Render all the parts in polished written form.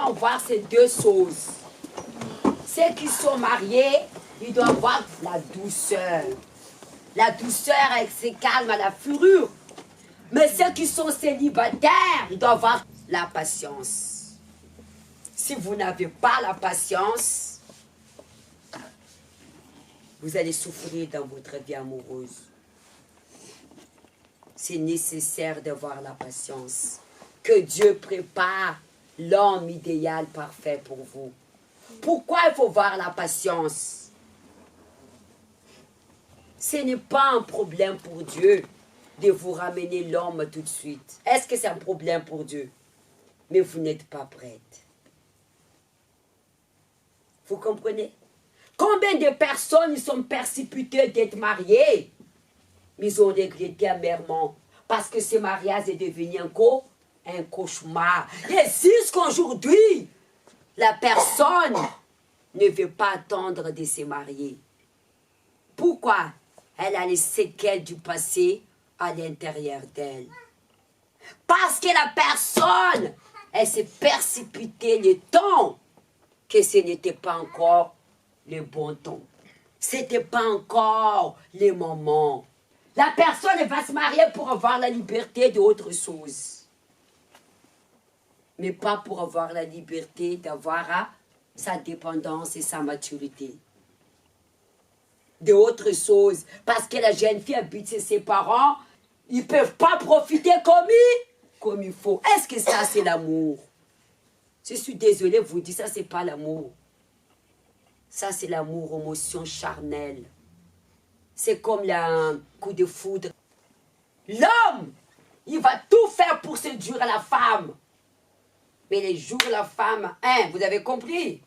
doivent voir ces deux choses. Ceux qui sont mariés, ils doivent voir la douceur. La douceur, elle se calme à la fureur. Mais ceux qui sont célibataires, ils doivent avoir la patience. Si vous n'avez pas la patience, vous allez souffrir dans votre vie amoureuse. C'est nécessaire d'avoir la patience. Que Dieu prépare l'homme idéal parfait pour vous. Pourquoi il faut voir la patience? Ce n'est pas un problème pour Dieu de vous ramener l'homme tout de suite. Est-ce que c'est un problème pour Dieu? Mais vous n'êtes pas prête. Vous comprenez? Combien de personnes ils sont précipitées d'être mariées, mais ils ont regretté amèrement parce que ce mariage est devenu un cauchemar. Et jusqu'aujourd'hui, la personne ne veut pas attendre de se marier. Pourquoi? Elle a les séquelles du passé à l'intérieur d'elle. Parce que la personne, elle s'est précipitée le temps que ce n'était pas encore le bon temps. Ce n'était pas encore le moment. La personne elle va se marier pour avoir la liberté d'autre chose. Mais pas pour avoir la liberté d'avoir sa dépendance et sa maturité. D'autres choses. Parce que la jeune fille habite chez ses parents, ils ne peuvent pas profiter comme il faut. Est-ce que ça, c'est l'amour? Je suis désolée, vous dites ça, c'est pas l'amour. Ça, c'est l'amour, émotion charnelle. C'est comme un coup de foudre. L'homme, il va tout faire pour séduire la femme. Mais les jours, la femme, vous avez compris?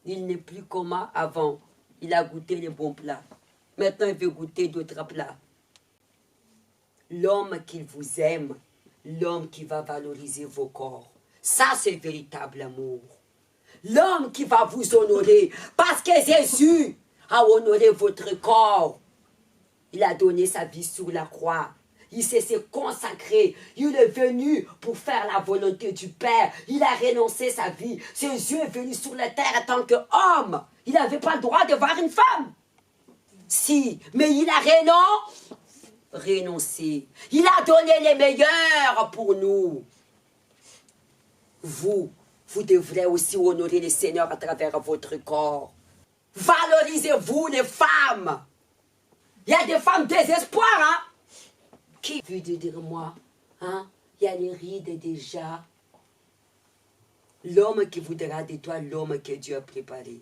Il n'est plus comme avant. Il a goûté les bons plats. Maintenant, il veut goûter d'autres plats. L'homme qui vous aime, l'homme qui va valoriser vos corps. Ça, c'est le véritable amour. L'homme qui va vous honorer. Parce que Jésus a honoré votre corps. Il a donné sa vie sur la croix. Il s'est consacré. Il est venu pour faire la volonté du Père. Il a renoncé sa vie. Jésus est venu sur la terre en tant qu'homme. Il n'avait pas le droit de voir une femme. Si, mais il a renoncé. Il a donné les meilleurs pour nous. Vous devrez aussi honorer le Seigneur à travers votre corps. Valorisez-vous les femmes. Il y a des femmes désespoir, hein? Qui veut dire moi, hein? Il y a les rides déjà. L'homme qui voudra de toi, l'homme que Dieu a préparé.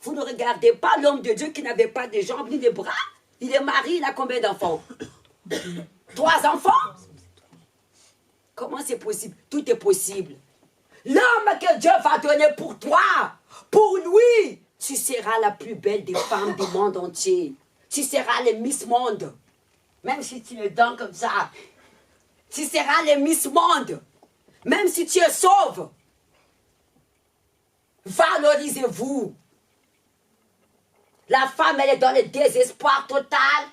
Vous ne regardez pas l'homme de Dieu qui n'avait pas de jambes ni de bras. Il est marié, il a combien d'enfants? 3 enfants? Comment c'est possible? Tout est possible. L'homme que Dieu va donner pour toi, pour lui, tu seras la plus belle des femmes du monde entier. Tu seras le Miss Monde. Même si tu es dents comme ça. Tu seras le Miss Monde. Même si tu es sauve. Valorisez-vous. La femme, elle est dans le désespoir total.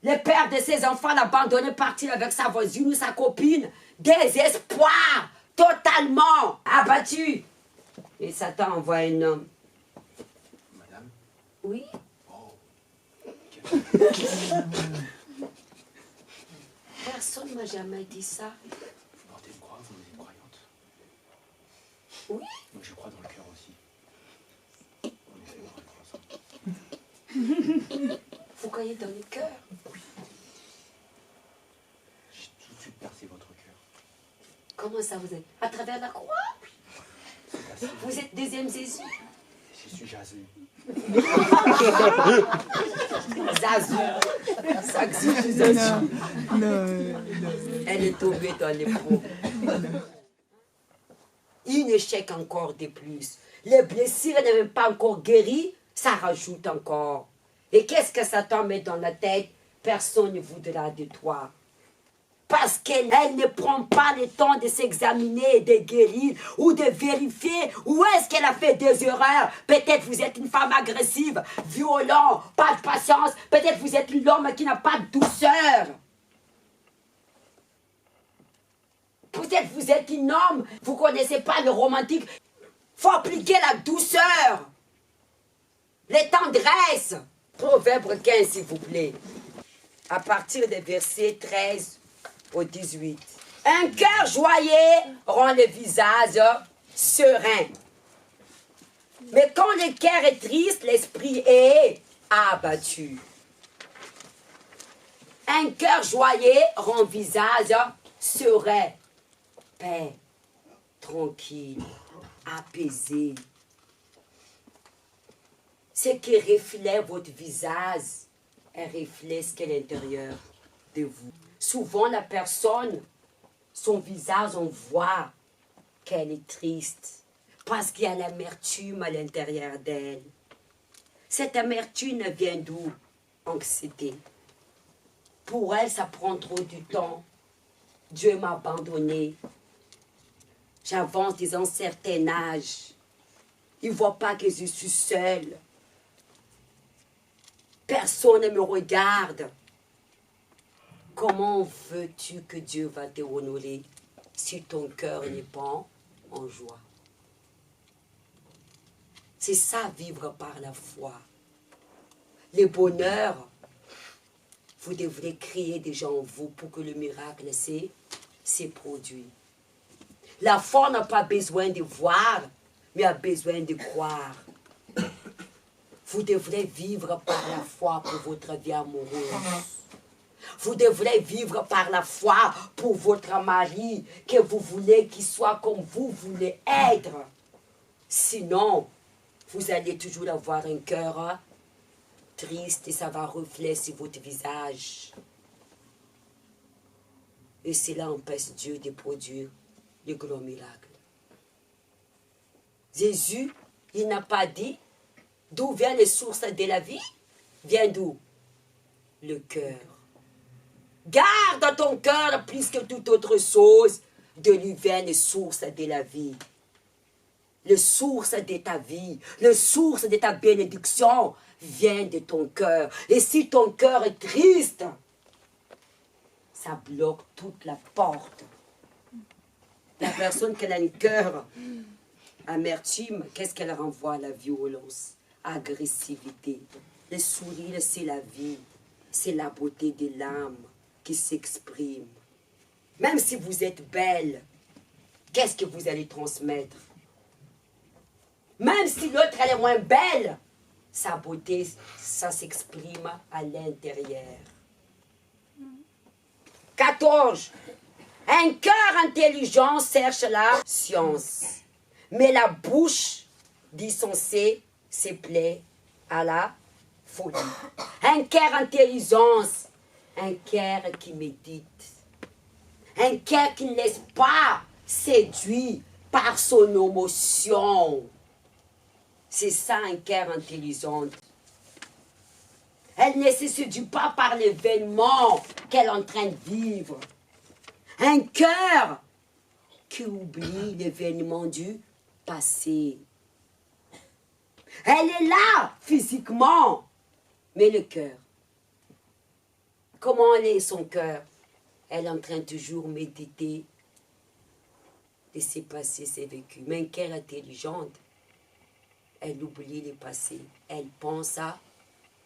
Le père de ses enfants l'a abandonné, partir avec sa voisine ou sa copine. Désespoir, totalement abattu. Et Satan envoie un homme. Madame? Oui? Oh. Personne ne m'a jamais dit ça. Vous portez une croix, vous êtes croyante? Oui? Moi, je crois dans le cœur aussi. On essaie de ensemble. Vous croyez dans le cœur? J'ai tout de suite percé votre cœur. Comment ça vous êtes? À travers la croix? C'est assez. Vous êtes deuxième Jésus? Je suis Jésus. Zazu. Zazu. Elle est tombée dans les pots. Un échec encore de plus. Les blessures n'est même pas encore guéries, ça rajoute encore. Et qu'est-ce que Satan met dans la tête? Personne ne voudra de toi. Parce qu'elle ne prend pas le temps de s'examiner, de guérir ou de vérifier où est-ce qu'elle a fait des erreurs. Peut-être vous êtes une femme agressive, violente, pas de patience. Peut-être vous êtes l'homme qui n'a pas de douceur. Peut-être vous êtes un homme, vous ne connaissez pas le romantique. Il faut appliquer la douceur, les tendresses. Proverbe 15, s'il vous plaît. À partir des versets 13 au 18. Un cœur joyeux rend le visage serein. Mais quand le cœur est triste, l'esprit est abattu. Un cœur joyeux rend visage serein. Paix, tranquille, apaisé. Ce qui reflète votre visage, elle reflète ce qu'est l'intérieur de vous. Souvent, la personne, son visage, on voit qu'elle est triste parce qu'il y a l'amertume à l'intérieur d'elle. Cette amertume vient d'où? Anxiété. Pour elle, ça prend trop de temps. Dieu m'a abandonné. J'avance dans un certain âge. Il ne voit pas que je suis seule. Personne ne me regarde. Comment veux-tu que Dieu va te honorer si ton cœur n'est pas en joie? C'est ça, vivre par la foi. Le bonheur, vous devrez créer déjà en vous pour que le miracle s'est produit. La foi n'a pas besoin de voir, mais a besoin de croire. Vous devrez vivre par la foi pour votre vie amoureuse. Vous devrez vivre par la foi pour votre mari, que vous voulez qu'il soit comme vous voulez être. Sinon, vous allez toujours avoir un cœur triste et ça va refléter sur votre visage. Et cela empêche Dieu de produire le grand miracle. Jésus, il n'a pas dit d'où viennent les sources de la vie. Vient d'où? Le cœur. Garde ton cœur plus que toute autre chose, de lui viennent les sources de la vie. Les sources de ta vie, les sources de ta bénédiction viennent de ton cœur. Et si ton cœur est triste, ça bloque toute la porte. La personne qui a un cœur amertume, qu'est-ce qu'elle renvoie? La violence, agressivité. Le sourire, c'est la vie. C'est la beauté de l'âme qui s'exprime. Même si vous êtes belle, qu'est-ce que vous allez transmettre? Même si l'autre elle est moins belle, sa beauté, ça s'exprime à l'intérieur. 14. Un cœur intelligent cherche la science, mais la bouche dissensée se plaît à la folie. Un cœur intelligent, un cœur qui médite, un cœur qui ne laisse pas séduire par son émotion. C'est ça un cœur intelligent. Elle ne se séduit pas par l'événement qu'elle est en train de vivre. Un cœur qui oublie l'événement du passé. Elle est là physiquement, mais le cœur. Comment est son cœur? Elle est en train de toujours méditer de ses passés, ses vécus. Mais un cœur intelligent, elle oublie le passé. Elle pense à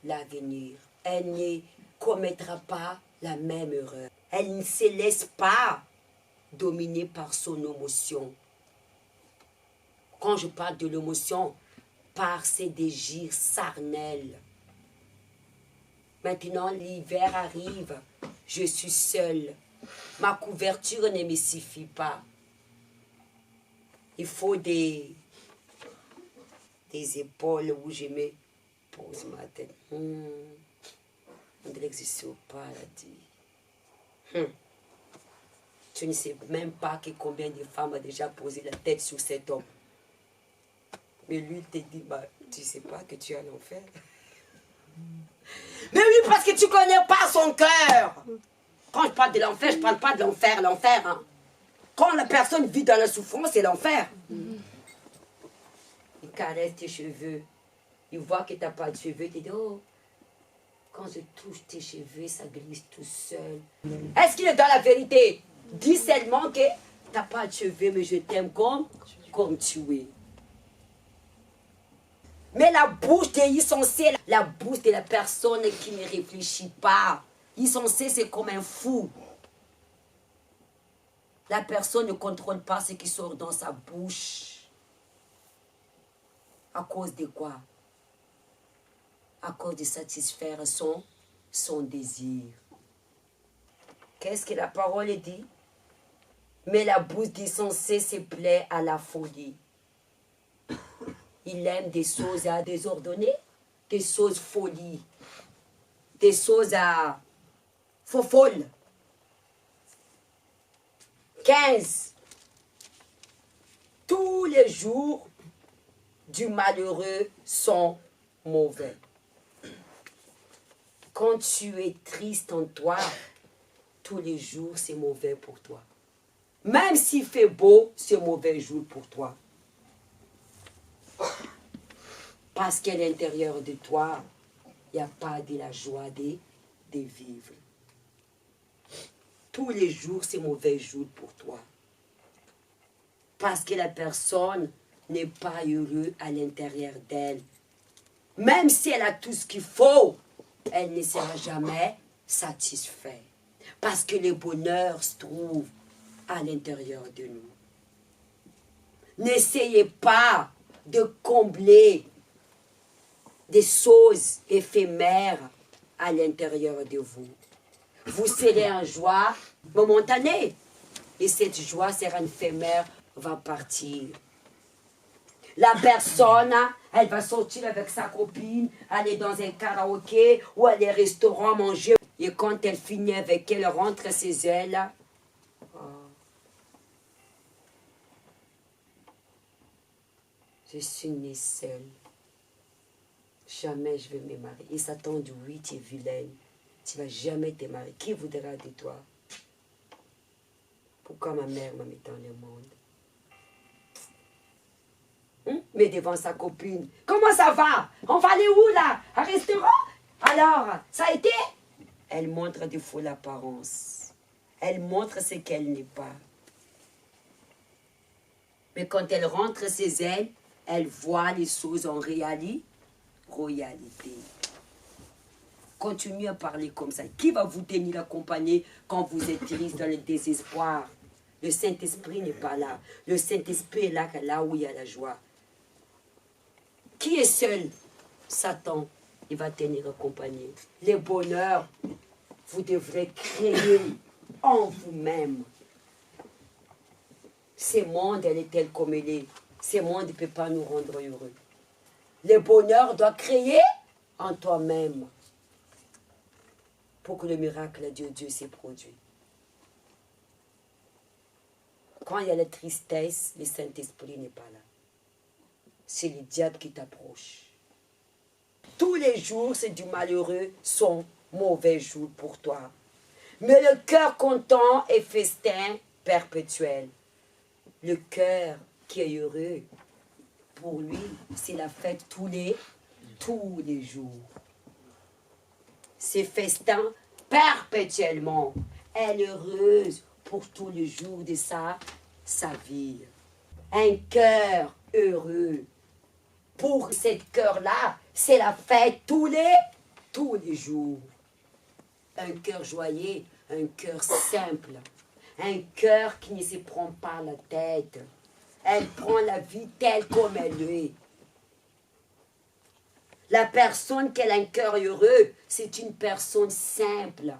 l'avenir. Elle ne commettra pas la même erreur. Elle ne se laisse pas dominer par son émotion. Quand je parle de l'émotion, par ses désirs charnels. Maintenant, l'hiver arrive. Je suis seule. Ma couverture ne me suffit pas. Il faut des épaules où je me pose ma tête. On dirait que je ne suis au paradis. Tu ne sais même pas que combien de femmes ont déjà posé la tête sur cet homme. Mais lui, il te dit, bah, tu ne sais pas que tu es en enfer. Mais oui, parce que tu ne connais pas son cœur. Quand je parle de l'enfer, je ne parle pas de l'enfer, hein. Quand la personne vit dans la souffrance, c'est l'enfer. Il caresse tes cheveux. Il voit que tu n'as pas de cheveux. Il te dit, oh, quand je touche tes cheveux, ça glisse tout seul. Est-ce qu'il est dans la vérité? Dis seulement que Tu n'as pas de cheveux, mais je t'aime comme tu es. Mais la bouche des insensés, la bouche de la personne qui ne réfléchit pas. Insensé, c'est comme un fou. La personne ne contrôle pas ce qui sort dans sa bouche. À cause de quoi? À cause de satisfaire son désir. Qu'est-ce que la parole dit? Mais la bouche des insensés se plaît à la folie. Il aime des choses à désordonner, des choses folies, des choses à folles. 15. Tous les jours du malheureux sont mauvais. Quand tu es triste en toi, tous les jours c'est mauvais pour toi. Même s'il fait beau, c'est mauvais jour pour toi. Parce qu'à l'intérieur de toi, il n'y a pas de la joie de vivre. Tous les jours, c'est mauvais jour pour toi. Parce que la personne n'est pas heureuse à l'intérieur d'elle. Même si elle a tout ce qu'il faut, elle ne sera jamais satisfaite. Parce que le bonheur se trouve à l'intérieur de nous. N'essayez pas de combler des choses éphémères à l'intérieur de vous. Vous serez en joie momentanée. Et cette joie sera éphémère, va partir. La personne, elle va sortir avec sa copine, aller dans un karaoké ou aller au restaurant manger. Et quand elle finit avec elle, rentre chez elle. Oh. Je suis née seule. Jamais je vais me marier. Et Satan dit, oui, tu es vilaine. Tu ne vas jamais te marier. Qui voudra de toi? Pourquoi ma mère m'a mis dans le monde? Mais devant sa copine. Comment ça va? On va aller où là? Un restaurant? Alors, ça a été? Elle montre de fausse apparence. Elle montre ce qu'elle n'est pas. Mais quand elle rentre chez elle, elle voit les choses en réalité. Continuez à parler comme ça. Qui va vous tenir accompagné quand vous êtes triste dans le désespoir? Le Saint-Esprit n'est pas là. Le Saint-Esprit est là où il y a la joie. Qui est seul? Satan. Il va tenir accompagné. Le bonheur, vous devrez créer en vous-même. Ce monde, elle est telle comme elle est. Ce monde ne peut pas nous rendre heureux. Le bonheur doit créer en toi-même pour que le miracle de Dieu se produise. Quand il y a la tristesse, le Saint-Esprit n'est pas là. C'est le diable qui t'approche. Tous les jours, c'est du malheureux, sont mauvais jours pour toi. Mais le cœur content est festin perpétuel. Le cœur qui est heureux, pour lui, c'est la fête tous les jours. C'est festin perpétuellement. Elle est heureuse pour tous les jours de sa vie. Un cœur heureux. Pour ce cœur-là, c'est la fête tous les jours. Un cœur joyeux, un cœur simple. Un cœur qui ne se prend pas la tête. Elle prend la vie telle comme elle est. La personne qui a un cœur heureux, c'est une personne simple.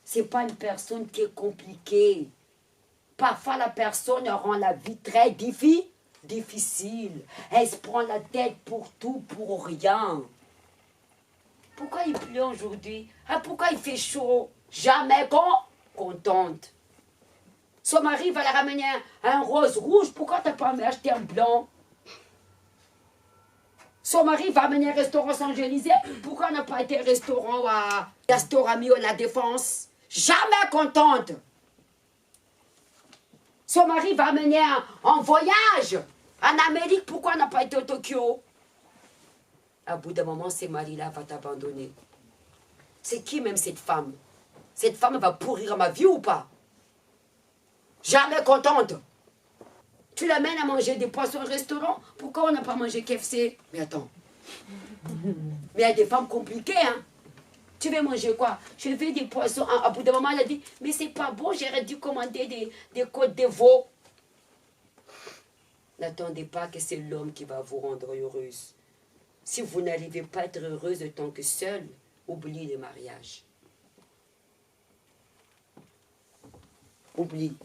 Ce n'est pas une personne qui est compliquée. Parfois, la personne rend la vie très difficile. Elle se prend la tête pour tout, pour rien. Pourquoi il pleut aujourd'hui? Pourquoi il fait chaud? Jamais contente. Son mari va la ramener un rose rouge. Pourquoi tu n'as pas acheté un blanc? Son mari va amener un restaurant Saint-Élysée. Pourquoi on n'a pas été au restaurant à Gastorami ou à La Défense? Jamais contente. Son mari va amener en voyage en Amérique. Pourquoi on n'a pas été au Tokyo? À bout d'un moment, ce mari-là va t'abandonner. C'est qui même cette femme? Cette femme va pourrir ma vie ou pas? Jamais contente. Tu l'amènes à manger des poissons au restaurant. Pourquoi on n'a pas mangé KFC? Mais attends. Mais il y a des femmes compliquées, hein. Tu veux manger quoi? Je veux des poissons. À bout d'un moment, elle a dit, mais c'est pas bon, j'aurais dû commander des côtes de veau. N'attendez pas que c'est l'homme qui va vous rendre heureuse. Si vous n'arrivez pas à être heureuse tant que seule, oublie le mariage. Oublie.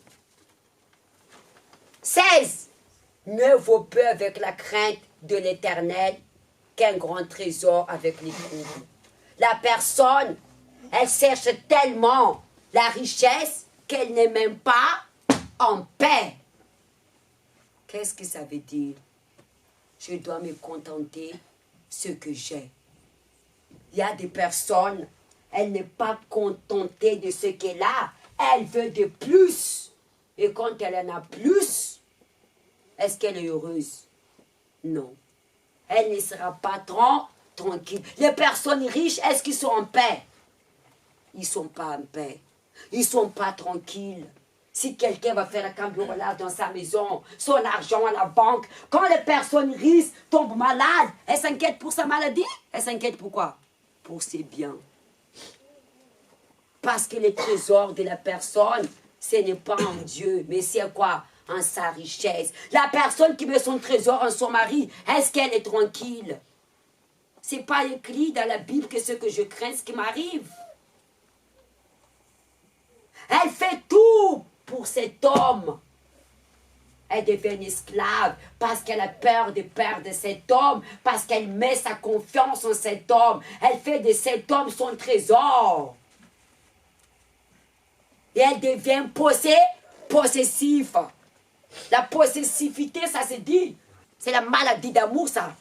16. Mieux vaut peu avec la crainte de l'Éternel qu'un grand trésor avec les troubles. La personne, elle cherche tellement la richesse qu'elle n'est même pas en paix. Qu'est-ce que ça veut dire? Je dois me contenter de ce que j'ai. Il y a des personnes, elle n'est pas contentée de ce qu'elle a. Elle veut de plus. Et quand elle en a plus, est-ce qu'elle est heureuse? Non. Elle ne sera pas tranquille. Les personnes riches, est-ce qu'ils sont en paix? Ils ne sont pas en paix. Ils ne sont pas tranquilles. Si quelqu'un va faire un cambriolage dans sa maison, son argent à la banque, quand les personnes riches tombent malades, elles s'inquiètent pour sa maladie? Elles s'inquiètent pourquoi? Pour ses biens. Parce que le trésor de la personne, ce n'est pas en Dieu, mais c'est quoi? En sa richesse. La personne qui met son trésor en son mari, est-ce qu'elle est tranquille? Ce n'est pas écrit dans la Bible que ce que je crains, ce qui m'arrive. Elle fait tout pour cet homme. Elle devient esclave parce qu'elle a peur de perdre cet homme, parce qu'elle met sa confiance en cet homme. Elle fait de cet homme son trésor. Et elle devient possessive. La possessivité, ça se dit, c'est la maladie d'amour, ça.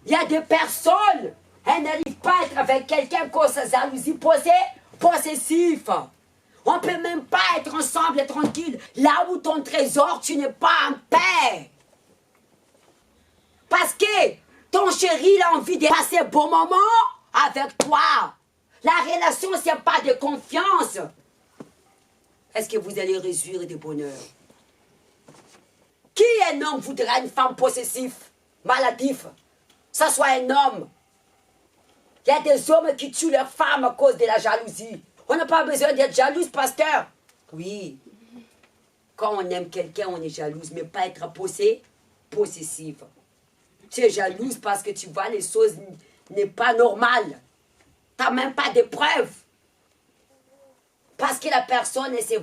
Il y a des personnes, elles n'arrivent pas à être avec quelqu'un à cause de sa jalousie possessive. On ne peut même pas être ensemble et tranquille. Là où ton trésor, tu n'es pas en paix. Parce que ton chéri, il a envie de passer un bon moment avec toi. La relation, ce n'est pas de confiance. Est-ce que vous allez réjouir de bonheur? Qui un homme voudra une femme possessive, maladive? Ça soit un homme. Il y a des hommes qui tuent leurs femmes à cause de la jalousie. On n'a pas besoin d'être jalouse, pasteur. Oui. Quand on aime quelqu'un, on est jalouse, mais pas être possessive. Tu es jalouse parce que tu vois les choses n'est pas normales. Tu n'as même pas de preuves. Parce que la personne ne se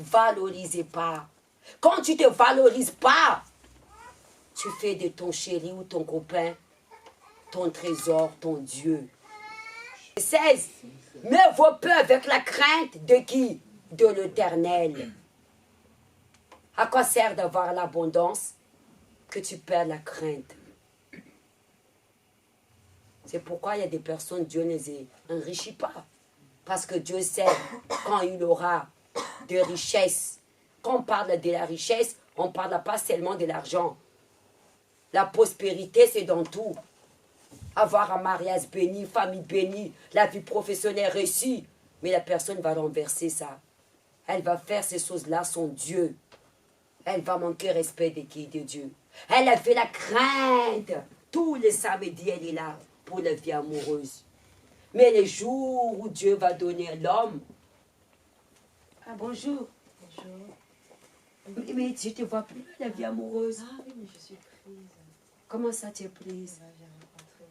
valorise pas. Quand tu ne te valorises pas, tu fais de ton chéri ou ton copain ton trésor, ton Dieu. 16. Mieux vaut peu avec la crainte de qui? De l'Éternel. À quoi sert d'avoir l'abondance que tu perds la crainte? C'est pourquoi il y a des personnes, Dieu ne les enrichit pas. Parce que Dieu sait quand il aura de richesses. Quand on parle de la richesse, on ne parle pas seulement de l'argent. La prospérité, c'est dans tout. Avoir un mariage béni, famille bénie, la vie professionnelle réussie. Mais la personne va renverser ça. Elle va faire ces choses-là son Dieu. Elle va manquer respect de qui? De Dieu. Elle a fait la crainte. Tous les samedis, elle est là pour la vie amoureuse. Mais les jours où Dieu va donner l'homme... Ah, bonjour. Bonjour. Mais je ne te vois plus, la vie amoureuse. Ah oui, mais je suis prise. Comment ça, tu es prise? J'ai rencontré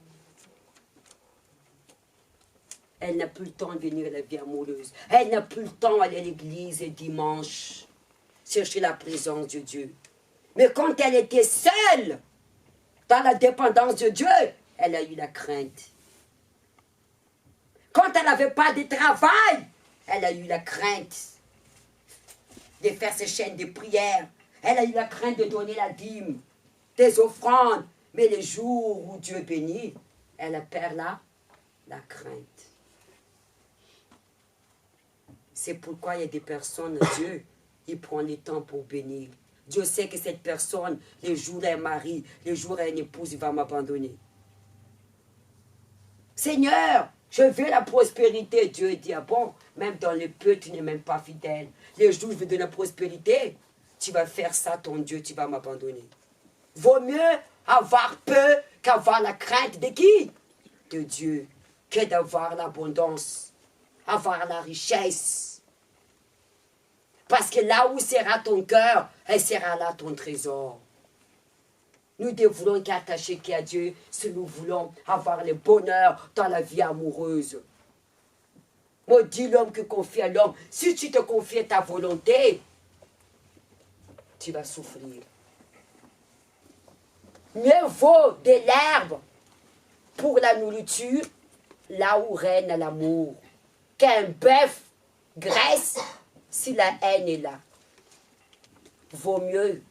Elle n'a plus le temps de venir à la vie amoureuse. Elle n'a plus le temps d'aller à l'église le dimanche, chercher la présence de Dieu. Mais quand elle était seule, dans la dépendance de Dieu, elle a eu la crainte. Quand elle n'avait pas de travail, elle a eu la crainte de faire ses chaînes de prière. Elle a eu la crainte de donner la dîme, des offrandes. Mais les jours où Dieu bénit, elle a perdu la crainte. C'est pourquoi il y a des personnes, Dieu, il prend le temps pour bénir. Dieu sait que cette personne, le jour où elle est mariée, le jour où elle est une épouse, il va m'abandonner. Seigneur, Je veux la prospérité. Dieu dit, ah bon, même dans le peu, tu n'es même pas fidèle. Les jours où je veux donner la prospérité, tu vas faire ça, ton Dieu, tu vas m'abandonner. Vaut mieux avoir peu qu'avoir la crainte de qui? De Dieu. Que d'avoir l'abondance, avoir la richesse. Parce que là où sera ton cœur, elle sera là ton trésor. Nous ne voulons qu'attacher qu'à Dieu si nous voulons avoir le bonheur dans la vie amoureuse. Maudit l'homme que confie à l'homme. Si tu te confies à ta volonté, tu vas souffrir. Mieux vaut de l'herbe pour la nourriture, là où règne l'amour, qu'un bœuf graisse si la haine est là. Vaut mieux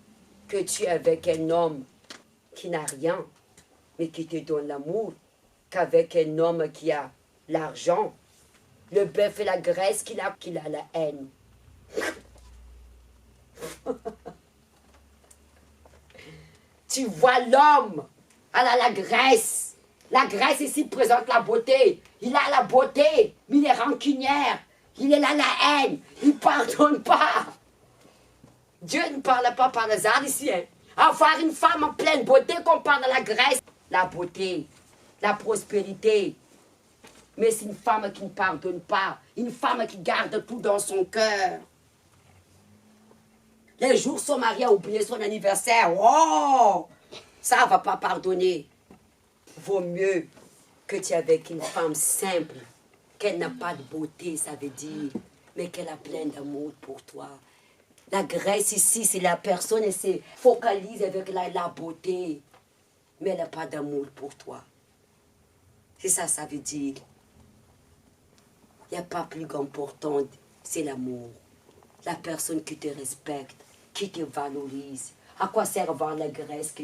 que tu es avec un homme qui n'a rien, mais qui te donne l'amour, qu'avec un homme qui a l'argent, le bœuf et la graisse qu'il a la haine. Tu vois l'homme, elle a la graisse. La graisse ici présente la beauté. Il a la beauté, mais il est rancunière. Il est là la haine. Il ne pardonne pas. Dieu ne parle pas par hasard ici. Hein. Avoir une femme en pleine beauté qu'on parle de la graisse. La beauté, la prospérité. Mais c'est une femme qui ne pardonne pas. Une femme qui garde tout dans son cœur. Les jours son mari a oublié son anniversaire. Oh! Ça ne va pas pardonner. Vaut mieux que tu es avec une femme simple, qu'elle n'a pas de beauté, ça veut dire, mais qu'elle a plein d'amour pour toi. La graisse ici, c'est la personne, elle se focalise avec la beauté, mais elle n'a pas d'amour pour toi. C'est ça, ça veut dire. Il n'y a pas plus important, c'est l'amour. La personne qui te respecte, qui te valorise. À quoi sert avoir la graisse que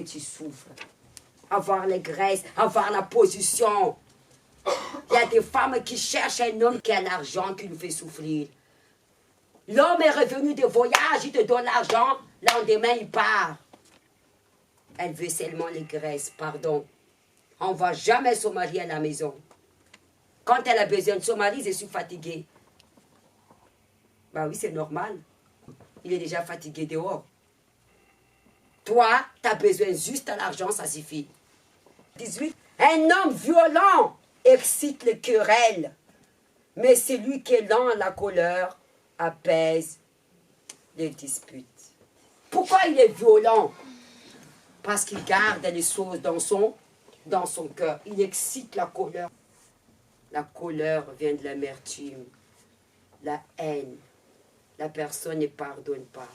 tu souffres? Avoir les graisses, avoir la position. Il y a des femmes qui cherchent un homme qui a l'argent, qui nous fait souffrir. L'homme est revenu de voyage, il te donne l'argent, le lendemain il part. Elle veut seulement les graisses, pardon. On ne voit jamais son mari à la maison. Quand elle a besoin de son mari, je suis fatiguée. Ben oui, c'est normal. Il est déjà fatigué dehors. Toi, tu as besoin juste de l'argent, ça suffit. 18. Un homme violent excite les querelles, mais celui qui est lent à la colère apaise les disputes. Pourquoi il est violent? Parce qu'il garde les choses dans son cœur. Il excite la colère. La colère vient de l'amertume, la haine. La personne ne pardonne pas.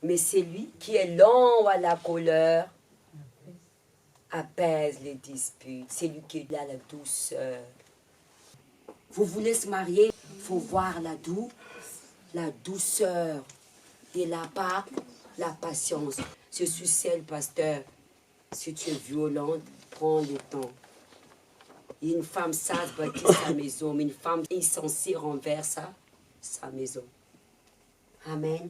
Mais celui qui est lent à la colère apaise les disputes. C'est lui qui a la douceur. Vous voulez se marier, il faut voir la douceur et la patience. Je suis seul, pasteur. Si tu es violente, prends le temps. Et une femme sage bâtit sa maison, mais une femme insensée renverse sa maison. Amen.